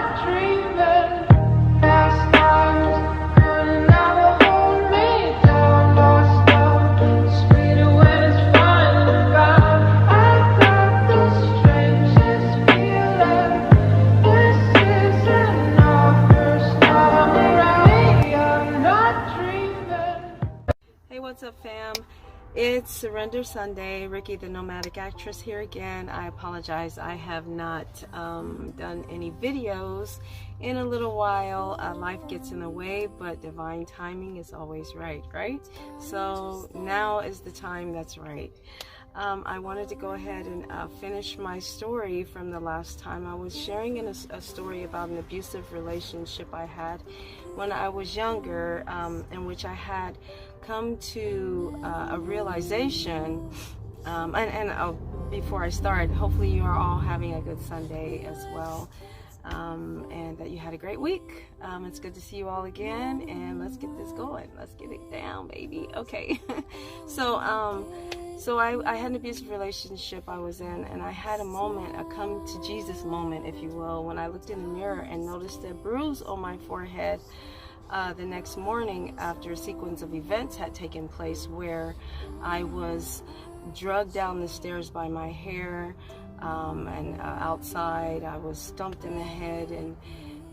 not dreaming. Past times could never hold me down. Lost love, sweeter when it's finally gone. I got the strangest feeling. This isn't our first time around. We are not dreaming. Hey, what's up, fam? It's Surrender Sunday. Riki, the Nomadic actress, here again. I apologize. I have not done any videos in a little while. Life gets in the way, but divine timing is always right? So now is the time that's right. I wanted to go ahead and finish my story from the last time. I was sharing a story about an abusive relationship I had when I was younger, in which I had come to a realization, before I start, hopefully you are all having a good Sunday as well, and that you had a great week. It's good to see you all again, and let's get this going. Let's get it down, baby. Okay. So I had an abusive relationship I was in, and I had a moment, a come to Jesus moment, if you will, when I looked in the mirror and noticed a bruise on my forehead the next morning after a sequence of events had taken place where I was dragged down the stairs by my hair, and outside I was stumped in the head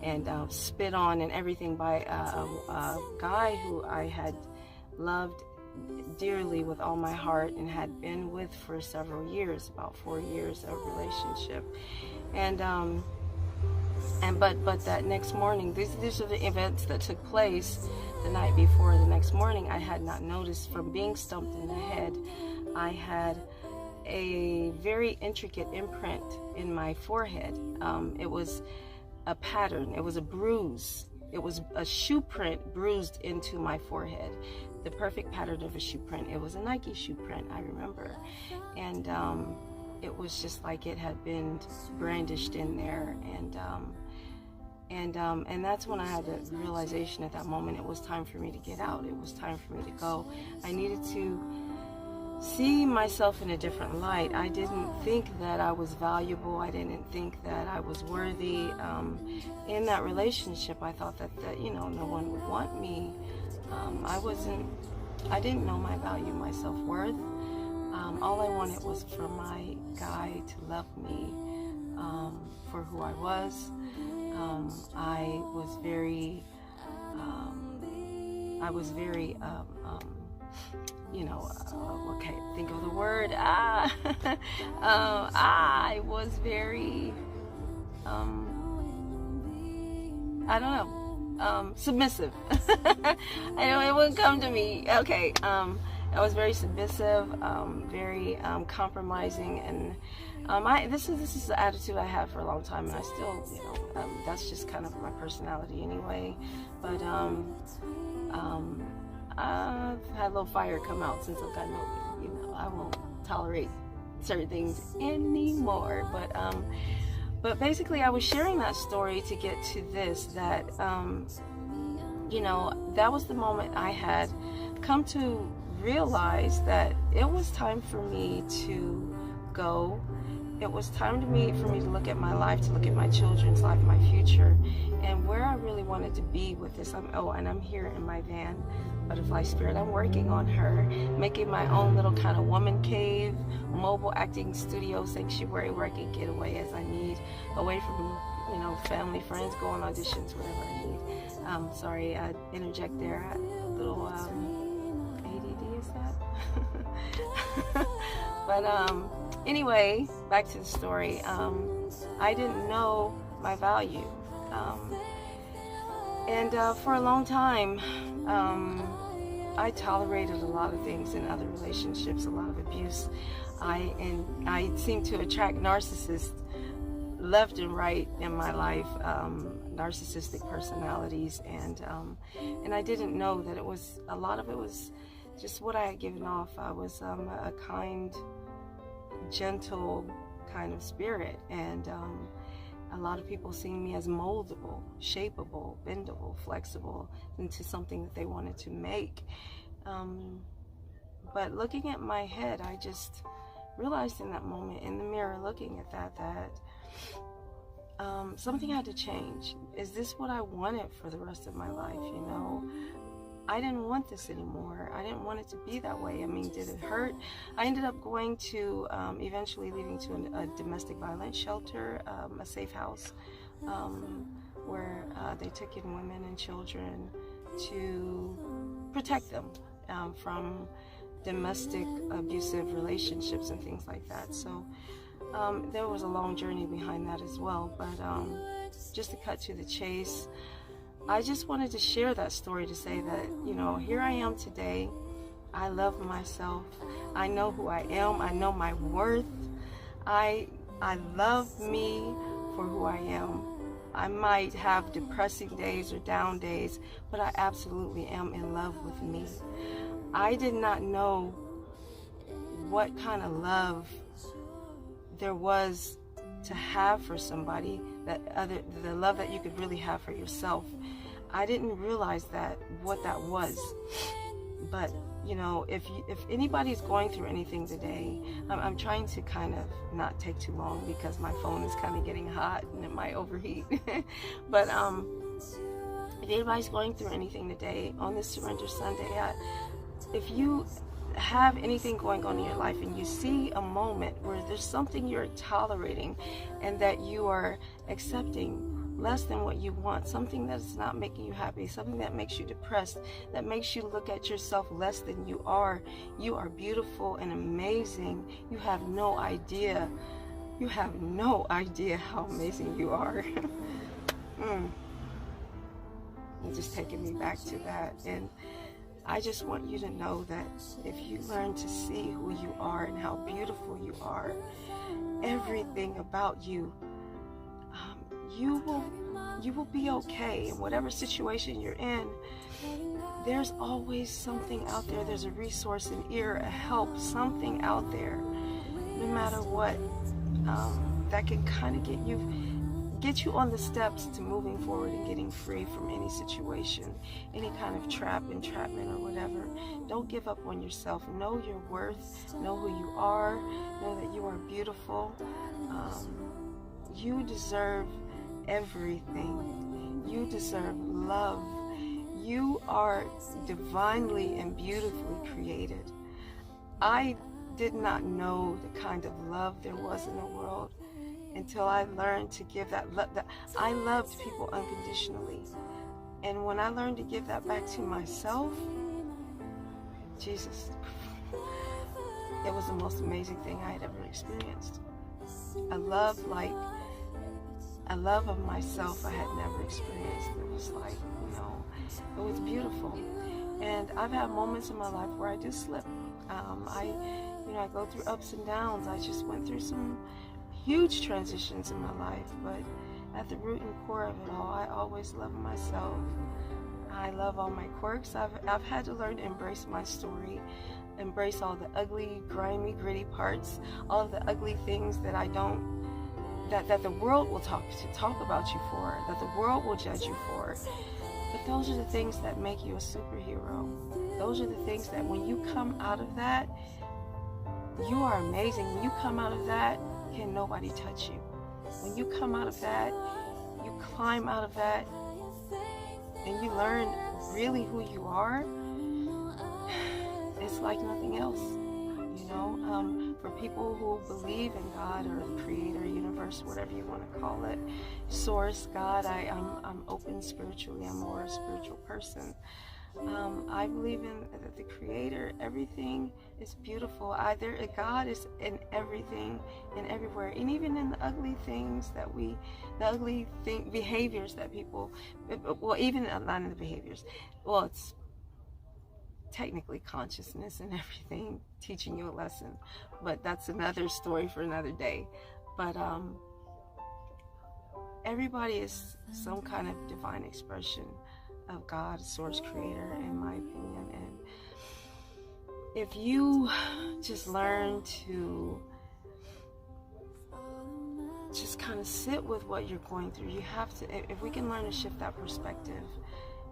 and spit on and everything by a guy who I had loved dearly with all my heart and had been with for several years, about 4 years of relationship. But that next morning, these are the events that took place the night before. The next morning, I had not noticed, from being stumped in the head, I had a very intricate imprint in my forehead. It was a pattern. It was a bruise. It was a shoe print bruised into my forehead. The perfect pattern of a shoe print. It was a Nike shoe print, I remember. And it was just like it had been brandished in there. And that's when I had the realization at that moment it was time for me to get out. It was time for me to go. I needed to see myself in a different light. I didn't think that I was valuable. I didn't think that I was worthy. In that relationship, I thought that no one would want me. I didn't know my value, my self-worth. All I wanted was for my guy to love me for who I was. I was very, okay, think of the word. I was very, I don't know, submissive. I know it wouldn't come to me. Okay, I was very submissive, very compromising, and this is the attitude I had for a long time, and I still, that's just kind of my personality anyway. But I've had a little fire come out since I've gotten older. I won't tolerate certain things anymore. But basically, I was sharing that story to get to this, that that was the moment I had come to realize that it was time for me to go. It was time for me to look at my life, to look at my children's life, my future, and where I really wanted to be with this. And I'm here in my van, Butterfly Spirit. I'm working on her, making my own little kind of woman cave, mobile acting studio sanctuary where I can get away as I need, away from family, friends, go on auditions, whatever I need. Sorry, I interject there. A little ADD, is that? But anyway, back to the story. I didn't know my value, and for a long time, I tolerated a lot of things in other relationships, a lot of abuse. I seemed to attract narcissists left and right in my life, narcissistic personalities, and I didn't know that a lot of it was just what I had given off. I was a kind, gentle kind of spirit, and a lot of people seen me as moldable, shapeable, bendable, flexible into something that they wanted to make. But looking at my head, I just realized in that moment, in the mirror, looking at that something had to change. Is this what I wanted for the rest of my life? You know, I didn't want this anymore. I didn't want it to be that way. I mean, did it hurt? I ended up going to, eventually leading to a domestic violence shelter, a safe house, where they took in women and children to protect them from domestic abusive relationships and things like that. So there was a long journey behind that as well. But just to cut to the chase, I just wanted to share that story to say that, you know, here I am today. I love myself. I know who I am. I know my worth. I love me for who I am. I might have depressing days or down days, but I absolutely am in love with me. I did not know what kind of love there was to have for somebody, the love that you could really have for yourself. I didn't realize what that was. But you know, if anybody's going through anything today, I'm trying to kind of not take too long because my phone is kind of getting hot and it might overheat. But if anybody's going through anything today on this Surrender Sunday, if you have anything going on in your life and you see a moment where there's something you're tolerating and that you are accepting less than what you want, something that's not making you happy, something that makes you depressed, that makes you look at yourself less than you are beautiful and amazing. You have no idea how amazing you are. It's just taking me back to that. And I just want you to know that if you learn to see who you are and how beautiful you are, everything about you, you will be okay. In whatever situation you're in, there's always something out there. There's a resource, an ear, a help, something out there, no matter what, that can kind of get you on the steps to moving forward and getting free from any situation, any kind of entrapment or whatever. Don't give up on yourself. Know your worth. Know who you are. Know that you are beautiful. You deserve everything. You deserve love. You are divinely and beautifully created. I did not know the kind of love there was in the world until I learned to give that love. I loved people unconditionally. And when I learned to give that back to myself, Jesus, it was the most amazing thing I had ever experienced. A love of myself I had never experienced. It was like, you know, it was beautiful. And I've had moments in my life where I do slip. I go through ups and downs. I just went through some huge transitions in my life, but at the root and core of it all, I always love myself. I love all my quirks. I've had to learn to embrace my story, embrace all the ugly, grimy, gritty parts, all of the ugly things that that the world will talk about you for, that the world will judge you for. But those are the things that make you a superhero. Those are the things that when you come out of that, you are amazing. When you come out of that, can nobody touch you. When you come out of that, you climb out of that, and you learn really who you are. It's like nothing else. For people who believe in God or the Creator, universe, whatever you want to call it, Source, God, I'm open spiritually. I'm more a spiritual person. I believe in the Creator. Everything is beautiful. God is in everything and everywhere, and even in the ugly things behaviors that people, well, even not in the behaviors. Well, it's technically consciousness and everything teaching you a lesson, but that's another story for another day. But everybody is some kind of divine expression of God, Source, Creator, in my opinion. And if you just learn to just kind of sit with what you're going through, you have to, if we can learn to shift that perspective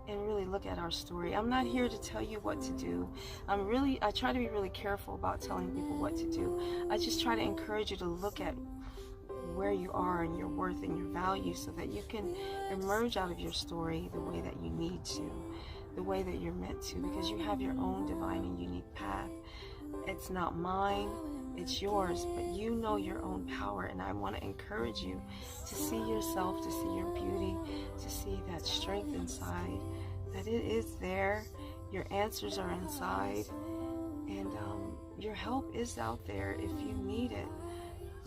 and really look at our story. I'm not here to tell you what to do. I try to be really careful about telling people what to do. I just try to encourage you to look at where you are and your worth and your value, so that you can emerge out of your story the way that you need to, the way that you're meant to, because you have your own divine and unique path. It's not mine, it's yours, but you know your own power. And I want to encourage you to see yourself, to see your beauty, to see that strength inside, that it is there. Your answers are inside, and your help is out there if you need it.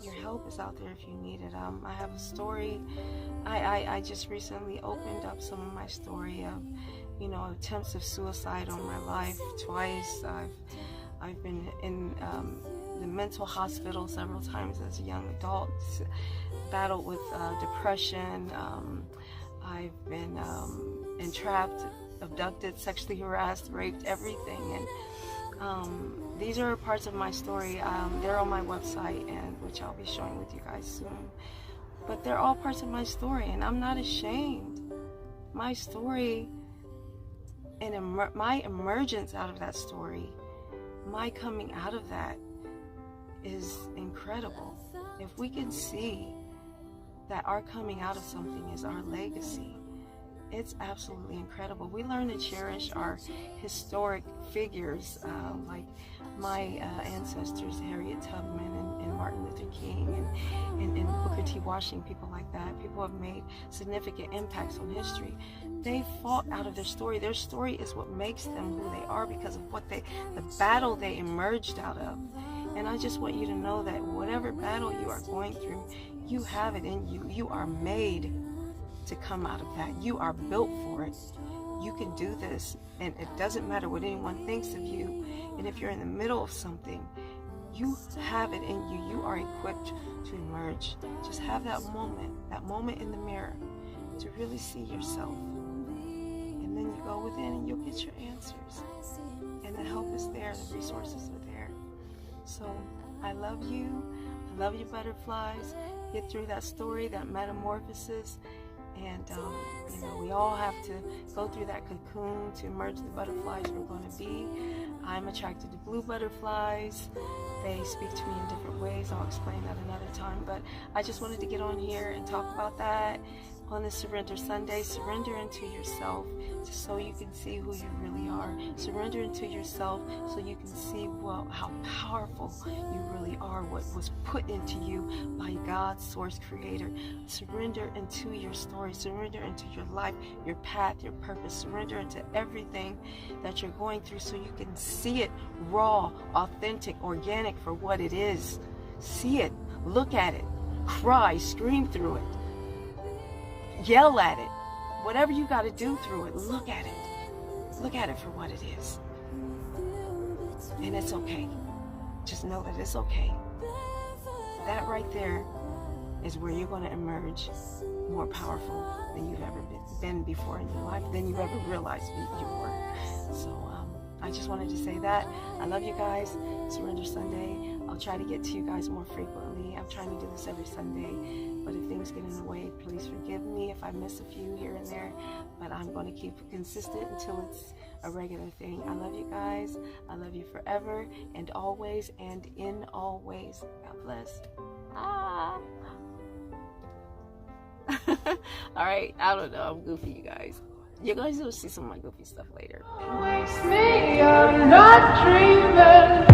Your help is out there if you need it. I have a story. I just recently opened up some of my story of, attempts of suicide on my life twice. I've been in the mental hospital several times as a young adult, battled with depression. I've been entrapped, abducted, sexually harassed, raped, everything. And these are parts of my story. They're on my website, and which I'll be showing with you guys soon. But they're all parts of my story, and I'm not ashamed. My story and my emergence out of that story, my coming out of that, is incredible. If we can see that our coming out of something is our legacy, it's absolutely incredible. We learn to cherish our historic figures, like my ancestors, Harriet Tubman and Martin Luther King and Booker T. Washington, people like that. People have made significant impacts on history. They fought out of their story. Their story is what makes them who they are, because of the battle they emerged out of. And I just want you to know that whatever battle you are going through, you have it in you. You are made to come out of that. You are built for it. You can do this, and it doesn't matter what anyone thinks of you. And if you're in the middle of something, you have it in you. You are equipped to emerge. Just have that moment in the mirror to really see yourself, and then you go within and you'll get your answers, and the help is there, the resources are there. So I love you, butterflies. Get through that story, that metamorphosis. And, we all have to go through that cocoon to emerge the butterflies we're going to be. I'm attracted to blue butterflies. They speak to me in different ways. I'll explain that another time. But I just wanted to get on here and talk about that on this Surrender Sunday. Surrender into yourself so you can see who you really are. Surrender into yourself so you can see, how powerful you really are, what was put into you by God's source creator. Surrender into your story. Surrender into your life, your path, your purpose. Surrender into everything that you're going through so you can see it raw, authentic, organic for what it is. See it, look at it, cry, scream through it. Yell at it. Whatever you got to do through it, look at it. Look at it for what it is. And it's okay. Just know that it's okay. That right there is where you're going to emerge more powerful than you've ever been before in your life, than you've ever realized you were. So I just wanted to say that. I love you guys. Surrender Sunday. I'll try to get to you guys more frequently. I'm trying to do this every Sunday, but if things get in the way, please forgive me if I miss a few here and there. But I'm going to keep it consistent until it's a regular thing. I love you guys. I love you forever and always and in all ways. God bless. All right. I don't know. I'm goofy, you guys. You guys will see some of my goofy stuff later. Waste me, I'm not dreaming.